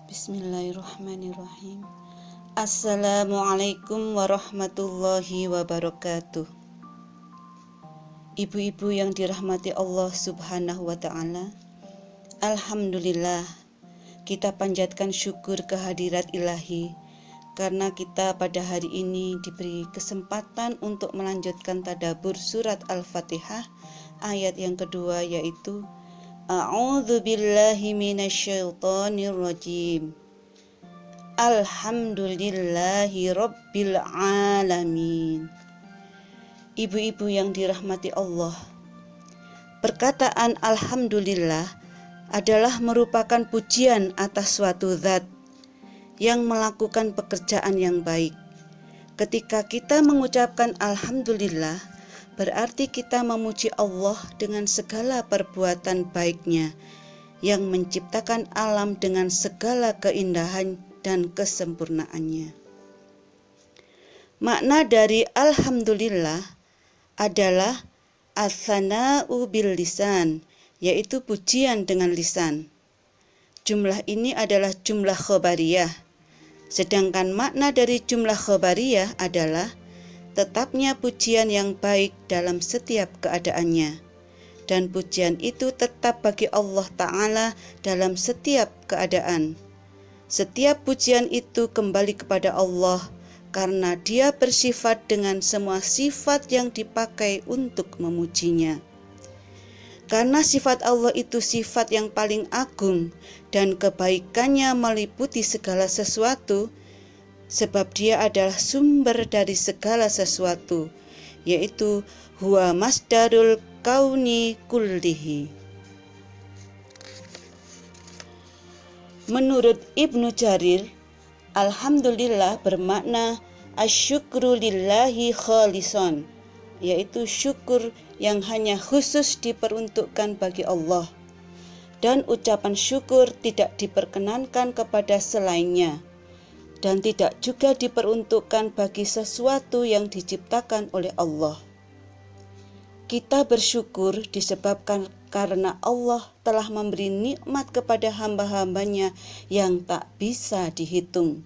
Bismillahirrahmanirrahim. Assalamualaikum warahmatullahi wabarakatuh. Ibu-ibu yang dirahmati Allah Subhanahu wa ta'ala, alhamdulillah, kita panjatkan syukur kehadirat ilahi karena kita pada hari ini diberi kesempatan untuk melanjutkan tadabbur surat Al-Fatihah ayat yang kedua, yaitu A'udzu billahi minasyaitonir rajim. Alhamdulillahi rabbil alamin. Ibu-ibu yang dirahmati Allah, perkataan alhamdulillah adalah merupakan pujian atas suatu zat yang melakukan pekerjaan yang baik. Ketika kita mengucapkan alhamdulillah, berarti kita memuji Allah dengan segala perbuatan baiknya yang menciptakan alam dengan segala keindahan dan kesempurnaannya. Makna dari alhamdulillah adalah as-sana'u bil lisan, yaitu pujian dengan lisan. Jumlah ini adalah jumlah khobariyah. Sedangkan makna dari jumlah khobariyah adalah tetapnya pujian yang baik dalam setiap keadaannya, dan pujian itu tetap bagi Allah Ta'ala dalam setiap keadaan. Setiap pujian itu kembali kepada Allah karena Dia bersifat dengan semua sifat yang dipakai untuk memujinya. Karena sifat Allah itu sifat yang paling agung dan kebaikannya meliputi segala sesuatu, sebab Dia adalah sumber dari segala sesuatu, yaitu huwa masdarul kauni kullihi. Menurut Ibnu Jarir, alhamdulillah bermakna asyukru lillahi khalison, yaitu syukur yang hanya khusus diperuntukkan bagi Allah, dan ucapan syukur tidak diperkenankan kepada selainnya, dan tidak juga diperuntukkan bagi sesuatu yang diciptakan oleh Allah. Kita bersyukur disebabkan karena Allah telah memberi nikmat kepada hamba-hambanya yang tak bisa dihitung.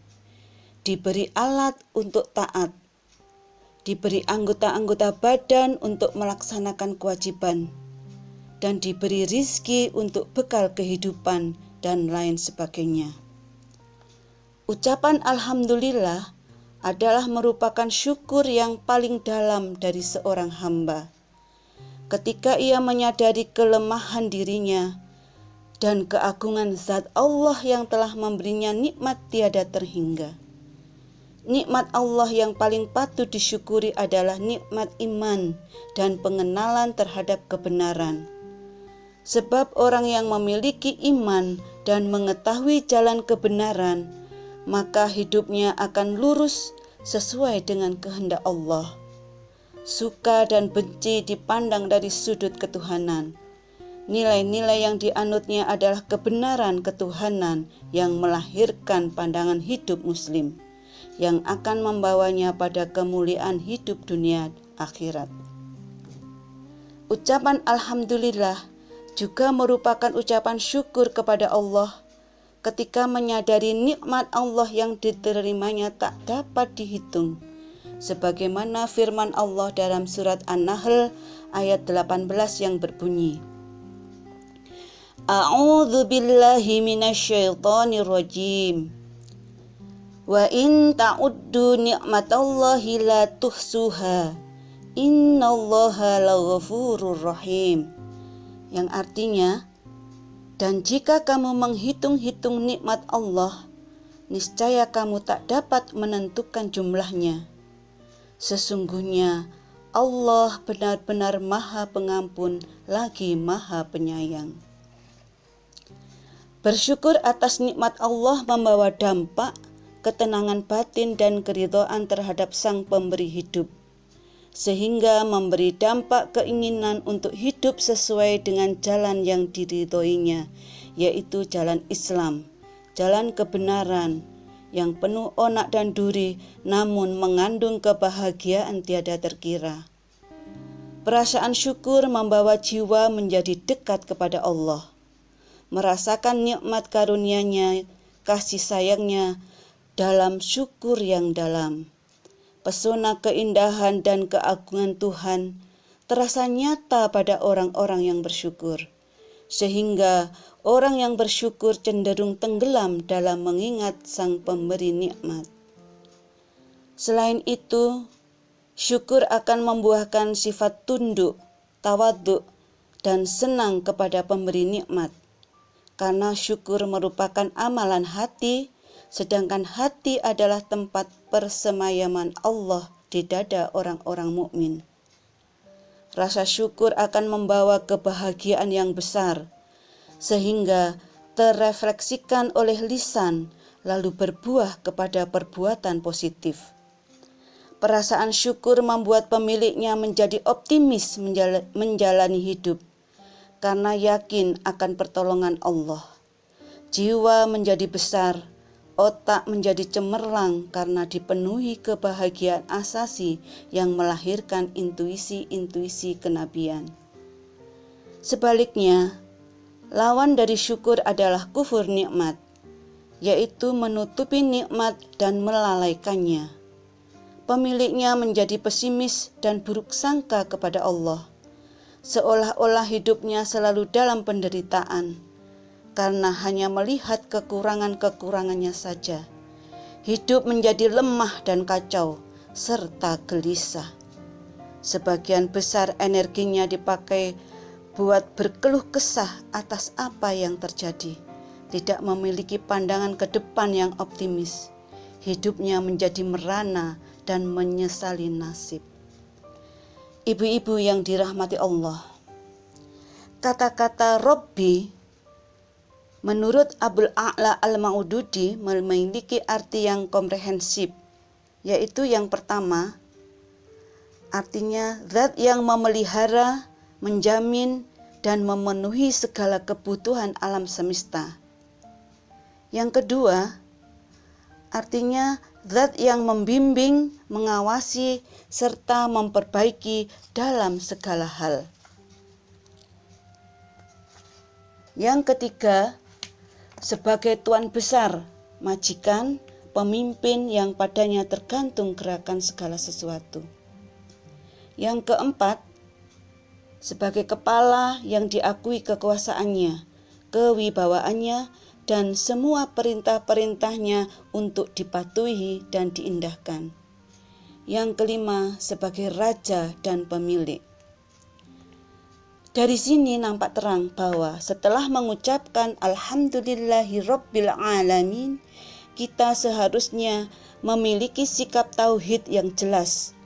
Diberi alat untuk taat, diberi anggota-anggota badan untuk melaksanakan kewajiban, dan diberi rizki untuk bekal kehidupan dan lain sebagainya. Ucapan alhamdulillah adalah merupakan syukur yang paling dalam dari seorang hamba. Ketika ia menyadari kelemahan dirinya dan keagungan zat Allah yang telah memberinya nikmat tiada terhingga. Nikmat Allah yang paling patut disyukuri adalah nikmat iman dan pengenalan terhadap kebenaran. Sebab orang yang memiliki iman dan mengetahui jalan kebenaran, maka hidupnya akan lurus sesuai dengan kehendak Allah. Suka dan benci dipandang dari sudut ketuhanan. Nilai-nilai yang dianutnya adalah kebenaran ketuhanan yang melahirkan pandangan hidup muslim, yang akan membawanya pada kemuliaan hidup dunia akhirat. Ucapan alhamdulillah juga merupakan ucapan syukur kepada Allah ketika menyadari nikmat Allah yang diterimanya tak dapat dihitung, sebagaimana firman Allah dalam surat An-Nahl ayat 18 yang berbunyi, A'udzu billahi minasyaitonir rajim. Wa in ta'uddu ni'matallahi la tuhsuha. Innallaha laghafurur rahim. Yang artinya, dan jika kamu menghitung-hitung nikmat Allah, niscaya kamu tak dapat menentukan jumlahnya. Sesungguhnya Allah benar-benar Maha Pengampun lagi Maha Penyayang. Bersyukur atas nikmat Allah membawa dampak ketenangan batin dan keridhaan terhadap Sang Pemberi hidup, sehingga memberi dampak keinginan untuk hidup sesuai dengan jalan yang diridhoinya, yaitu jalan Islam, jalan kebenaran yang penuh onak dan duri, namun mengandung kebahagiaan tiada terkira. Perasaan syukur membawa jiwa menjadi dekat kepada Allah, merasakan nikmat karunia-Nya kasih sayangnya dalam syukur yang dalam. Pesona keindahan dan keagungan Tuhan terasa nyata pada orang-orang yang bersyukur, sehingga orang yang bersyukur cenderung tenggelam dalam mengingat Sang Pemberi nikmat. Selain itu, syukur akan membuahkan sifat tunduk, tawadhu, dan senang kepada pemberi nikmat. Karena syukur merupakan amalan hati, sedangkan hati adalah tempat persemayaman Allah di dada orang-orang mukmin. Rasa syukur akan membawa kebahagiaan yang besar, sehingga terrefleksikan oleh lisan, lalu berbuah kepada perbuatan positif. Perasaan syukur membuat pemiliknya menjadi optimis menjalani hidup, karena yakin akan pertolongan Allah. Jiwa menjadi besar, otak menjadi cemerlang karena dipenuhi kebahagiaan asasi yang melahirkan intuisi-intuisi kenabian. Sebaliknya, lawan dari syukur adalah kufur nikmat, yaitu menutupi nikmat dan melalaikannya. Pemiliknya menjadi pesimis dan buruk sangka kepada Allah, seolah-olah hidupnya selalu dalam penderitaan, karena hanya melihat kekurangan-kekurangannya saja. Hidup menjadi lemah dan kacau, serta gelisah. Sebagian besar energinya dipakai buat berkeluh kesah atas apa yang terjadi, tidak memiliki pandangan ke depan yang optimis. Hidupnya menjadi merana dan menyesali nasib. Ibu-ibu yang dirahmati Allah, kata-kata Robbi menurut Abul A'la Al-Maududi memiliki arti yang komprehensif, yaitu yang pertama, artinya zat yang memelihara, menjamin, dan memenuhi segala kebutuhan alam semesta. Yang kedua, artinya zat yang membimbing, mengawasi, serta memperbaiki dalam segala hal. Yang ketiga, sebagai tuan besar, majikan, pemimpin yang padanya tergantung gerakan segala sesuatu. Yang keempat, sebagai kepala yang diakui kekuasaannya, kewibawaannya, dan semua perintah-perintahnya untuk dipatuhi dan diindahkan. Yang kelima, sebagai raja dan pemilik. Dari sini nampak terang bahwa setelah mengucapkan Alhamdulillahirabbil alamin, kita seharusnya memiliki sikap tauhid yang jelas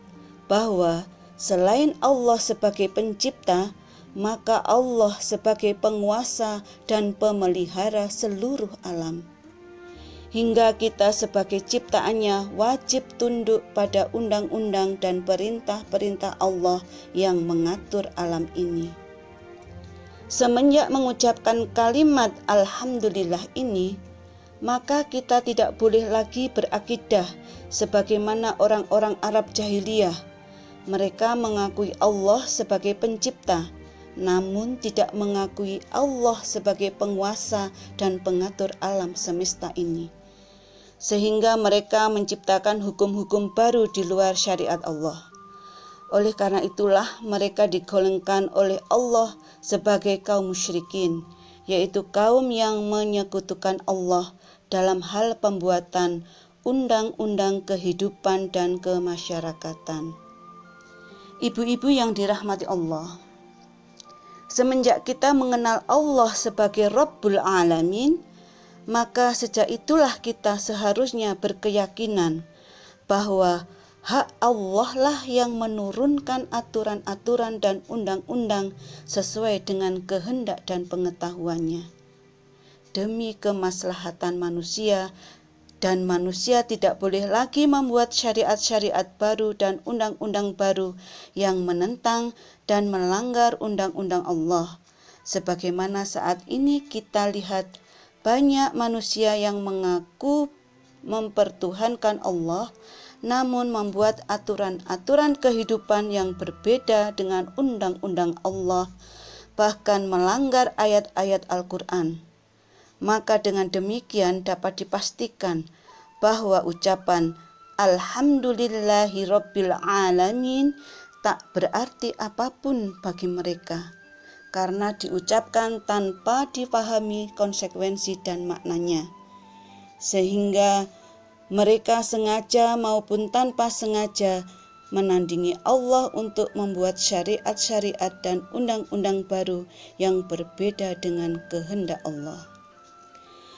bahwa selain Allah sebagai pencipta, maka Allah sebagai penguasa dan pemelihara seluruh alam. Hingga kita sebagai ciptaannya wajib tunduk pada undang-undang dan perintah-perintah Allah yang mengatur alam ini. Semenjak mengucapkan kalimat Alhamdulillah ini, maka kita tidak boleh lagi berakidah sebagaimana orang-orang Arab jahiliyah. Mereka mengakui Allah sebagai pencipta, namun tidak mengakui Allah sebagai penguasa dan pengatur alam semesta ini. Sehingga mereka menciptakan hukum-hukum baru di luar syariat Allah. Oleh karena itulah mereka digolongkan oleh Allah sebagai kaum musyrikin, yaitu kaum yang menyekutukan Allah dalam hal pembuatan undang-undang kehidupan dan kemasyarakatan. Ibu-ibu yang dirahmati Allah, semenjak kita mengenal Allah sebagai Rabbul Alamin, maka sejak itulah kita seharusnya berkeyakinan bahwa hak Allah lah yang menurunkan aturan-aturan dan undang-undang sesuai dengan kehendak dan pengetahuannya, demi kemaslahatan manusia, dan manusia tidak boleh lagi membuat syariat-syariat baru dan undang-undang baru yang menentang dan melanggar undang-undang Allah. Sebagaimana saat ini kita lihat banyak manusia yang mengaku mempertuhankan Allah, namun membuat aturan-aturan kehidupan yang berbeda dengan undang-undang Allah, bahkan melanggar ayat-ayat Al-Quran. Maka dengan demikian dapat dipastikan bahwa ucapan Alhamdulillahirabbil alamin tak berarti apapun bagi mereka, karena diucapkan tanpa dipahami konsekuensi dan maknanya, sehingga mereka sengaja maupun tanpa sengaja menandingi Allah untuk membuat syariat-syariat dan undang-undang baru yang berbeda dengan kehendak Allah.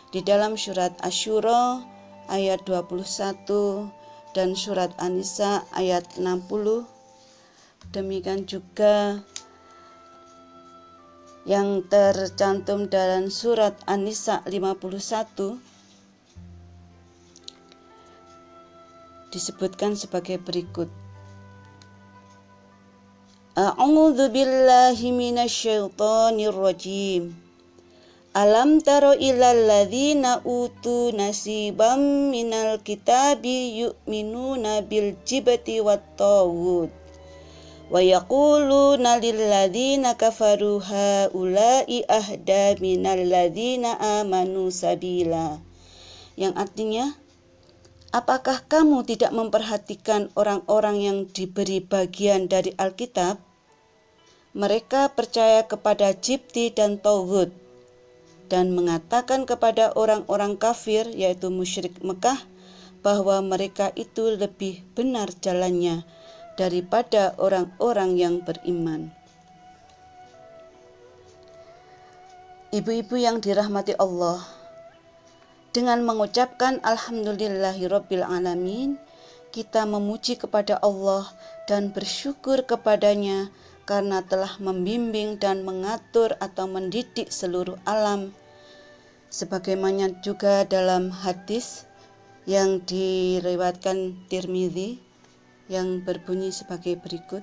Di dalam surat Asy-Syura ayat 21 dan surat An-Nisa ayat 60, demikian juga yang tercantum dalam surat An-Nisa 51 disebutkan sebagai berikut. A'udzu billahi minasyaitonir rajim. Alam taro ilal ladzina utu nasibam minal kitabi yu'minuna bil jibti wat taghut wa yaquluna lil ladzina kafaru haula'i ahda minal ladzina amanu sabila. Yang artinya, apakah kamu tidak memperhatikan orang-orang yang diberi bagian dari Alkitab? Mereka percaya kepada jibti dan taghut dan mengatakan kepada orang-orang kafir, yaitu musyrik Mekah, bahwa mereka itu lebih benar jalannya daripada orang-orang yang beriman. Ibu-ibu yang dirahmati Allah, dengan mengucapkan Alhamdulillahirabbil alamin, kita memuji kepada Allah dan bersyukur kepadanya karena telah membimbing dan mengatur atau mendidik seluruh alam, sebagaimana juga dalam hadis yang diriwayatkan Tirmidzi yang berbunyi sebagai berikut.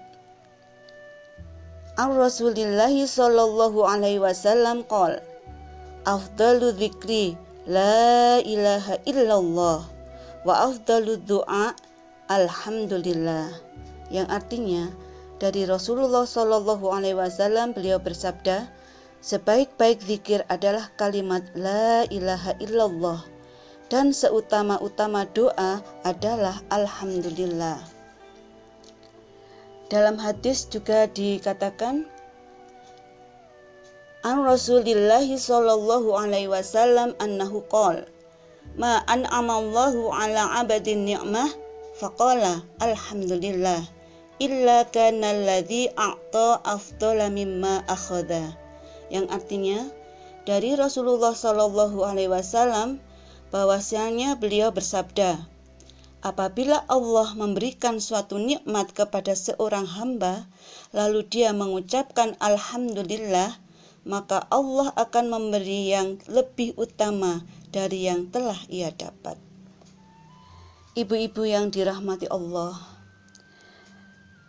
Ar-Rasulillahi sallallahu alaihi wasallam qol, afdalu dzikri la ilaha illallah wa afdalu du'a alhamdulillah. Yang artinya, dari Rasulullah sallallahu alaihi wasallam beliau bersabda, sebaik-baik zikir adalah kalimat la ilaha illallah dan seutama-utama doa adalah alhamdulillah. Dalam hadis juga dikatakan, an Rasulillahi sallallahu alaihi wasallam annahu qala, ma an'amallahu ala 'abdin ni'mah faqala alhamdulillah illa kana alladzi a'ta afdala mimma akhadha. Yang artinya, dari Rasulullah sallallahu alaihi wasallam bahwasanya beliau bersabda, apabila Allah memberikan suatu nikmat kepada seorang hamba, lalu dia mengucapkan alhamdulillah, maka Allah akan memberi yang lebih utama dari yang telah ia dapat. Ibu-ibu yang dirahmati Allah,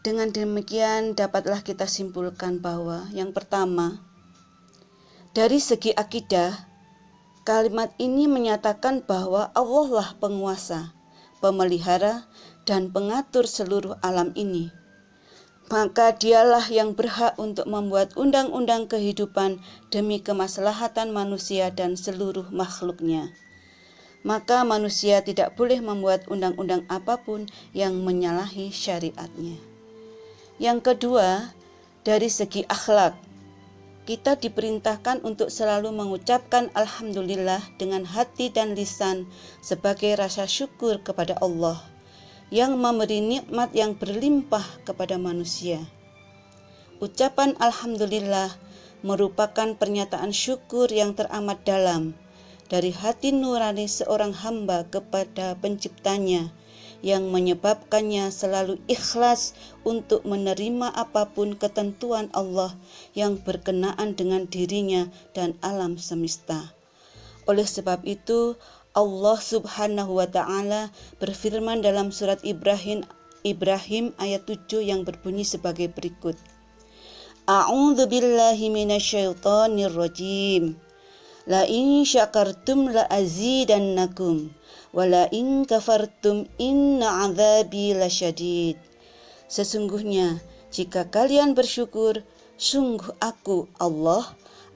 dengan demikian dapatlah kita simpulkan bahwa yang pertama, dari segi akidah, kalimat ini menyatakan bahwa Allah lah penguasa, pemelihara, dan pengatur seluruh alam ini. Maka dialah yang berhak untuk membuat undang-undang kehidupan demi kemaslahatan manusia dan seluruh makhluknya. Maka manusia tidak boleh membuat undang-undang apapun yang menyalahi syariatnya. Yang kedua, dari segi akhlak, kita diperintahkan untuk selalu mengucapkan alhamdulillah dengan hati dan lisan sebagai rasa syukur kepada Allah yang memberi nikmat yang berlimpah kepada manusia. Ucapan alhamdulillah merupakan pernyataan syukur yang teramat dalam dari hati nurani seorang hamba kepada penciptanya, yang menyebabkannya selalu ikhlas untuk menerima apapun ketentuan Allah yang berkenaan dengan dirinya dan alam semesta. Oleh sebab itu, Allah Subhanahu wa ta'ala berfirman dalam surat Ibrahim ayat 7 yang berbunyi sebagai berikut. A'udzu billahi minasyaitonir rajim. La in syakartum la azidannakum wa la in kafartum inna 'adzabi lasyadid. Sesungguhnya jika kalian bersyukur, sungguh aku Allah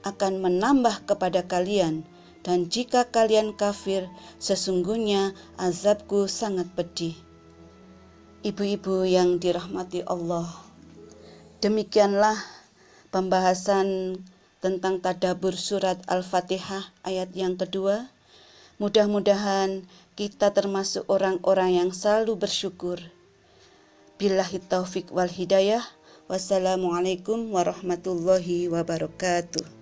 akan menambah kepada kalian, Dan jika kalian kafir, sesungguhnya azabku sangat pedih. Ibu-ibu yang dirahmati Allah, demikianlah pembahasan tentang tadabbur surat Al-Fatihah ayat yang kedua. Mudah-mudahan kita termasuk orang-orang yang selalu bersyukur. Billahi taufik wal hidayah. Wassalamualaikum warahmatullahi wabarakatuh.